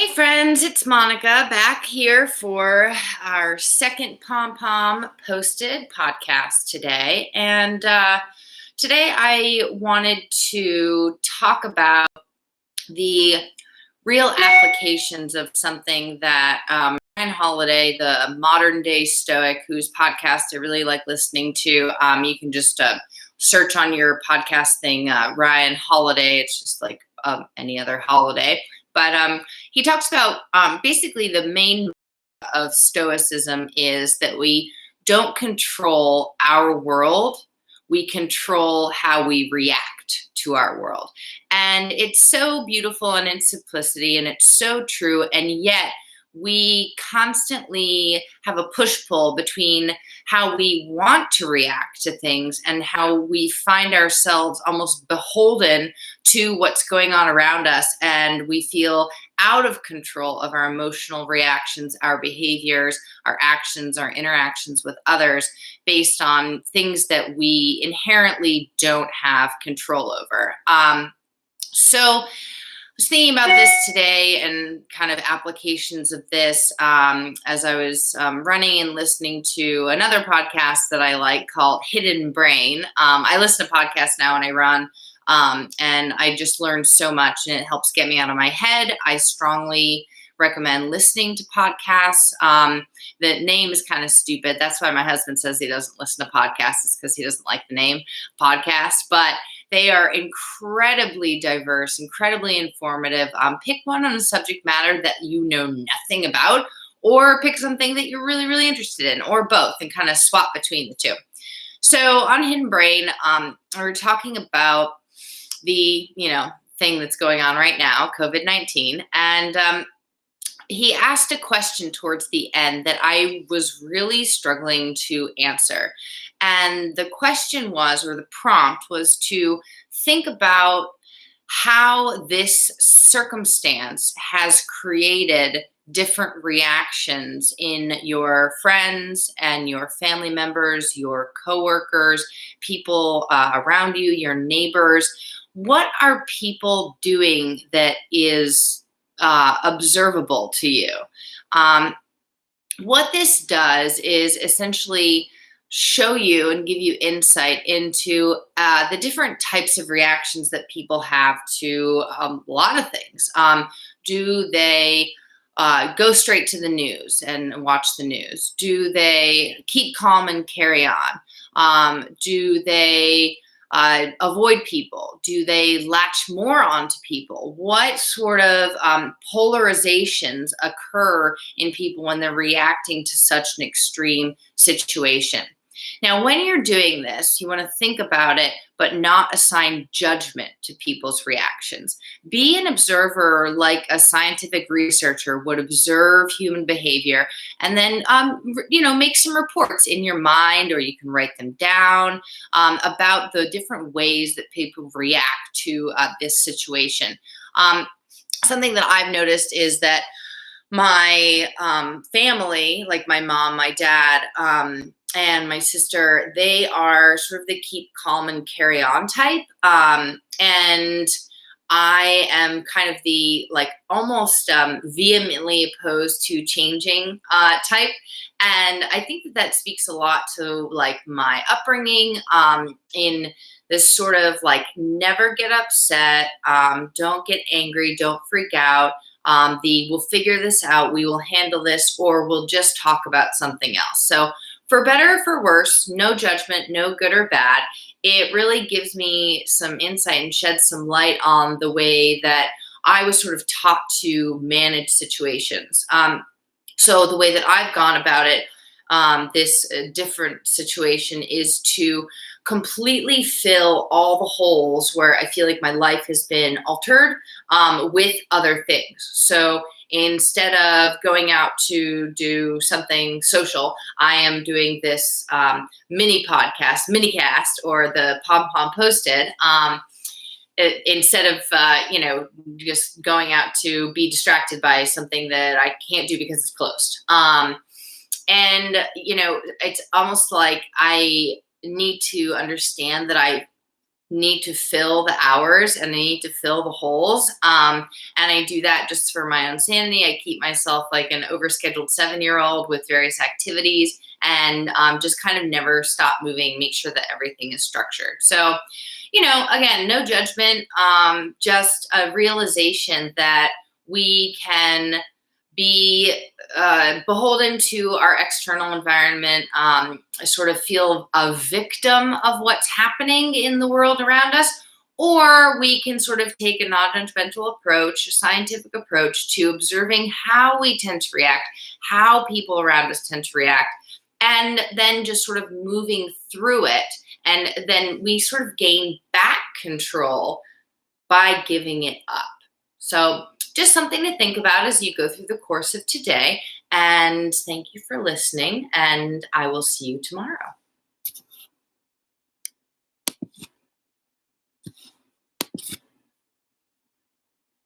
Hey friends, it's Monica back here for our second Pom Pom Posted podcast today. And today I wanted to talk about the real applications of something that Ryan Holiday, the modern day Stoic, whose podcast I really like listening to. You can just search on your podcast thing, Ryan Holiday. It's just like any other holiday. But he talks about basically the main of Stoicism is that we don't control our world, we control how we react to our world. And it's so beautiful in its simplicity, and it's so true. And yet, we constantly have a push pull between how we want to react to things and how we find ourselves almost beholden to what's going on around us. And we feel out of control of our emotional reactions, our behaviors, our actions, our interactions with others based on things that we inherently don't have control over. So I was thinking about this today and kind of applications of this as I was running and listening to another podcast that I like called Hidden Brain. I listen to podcasts now when I run, and I just learned so much, and it helps get me out of my head. I strongly recommend listening to podcasts. The name is kind of stupid. That's why my husband says he doesn't listen to podcasts, is because he doesn't like the name podcast. But they are incredibly diverse, incredibly informative. Pick one on a subject matter that you know nothing about, or pick something that you're really, really interested in, or both, and kind of swap between the two. So on Hidden Brain, we're talking about the thing that's going on right now, COVID-19, and he asked a question towards the end that I was really struggling to answer. And the question was, or the prompt was, to think about how this circumstance has created different reactions in your friends and your family members, your coworkers, people around you, your neighbors. What are people doing that is observable to you? What this does is essentially show you and give you insight into the different types of reactions that people have to a lot of things. Do they go straight to the news and watch the news? Do they keep calm and carry on? Do they avoid people? Do they latch more onto people? What sort of polarizations occur in people when they're reacting to such an extreme situation? Now, when you're doing this, you want to think about it, but not assign judgment to people's reactions. Be an observer like a scientific researcher would observe human behavior, and then, make some reports in your mind, or you can write them down about the different ways that people react to this situation. Something that I've noticed is that my family, like my mom, my dad, and my sister, they are sort of the keep calm and carry on type. And I am kind of the almost vehemently opposed to changing type. And I think that speaks a lot to my upbringing in this sort of never get upset, don't get angry, don't freak out. We'll figure this out, we will handle this, or we'll just talk about something else. So for better or for worse, no judgment, no good or bad. It really gives me some insight and sheds some light on the way that I was sort of taught to manage situations. So the way that I've gone about it, this different situation, is to completely fill all the holes where I feel like my life has been altered with other things. So instead of going out to do something social, I am doing this minicast, or the Pom Pom Posted. Instead of just going out to be distracted by something that I can't do because it's closed. It's almost like I need to understand that I need to fill the hours and they need to fill the holes. And I do that just for my own sanity. I keep myself like an overscheduled 7-year-old with various activities and just kind of never stop moving, make sure that everything is structured. So, again, no judgment, just a realization that we can be beholden to our external environment, sort of feel a victim of what's happening in the world around us, or we can sort of take a non-judgmental approach, a scientific approach to observing how we tend to react, how people around us tend to react, and then just sort of moving through it. And then we sort of gain back control by giving it up. So, just something to think about as you go through the course of today. And thank you for listening. And I will see you tomorrow.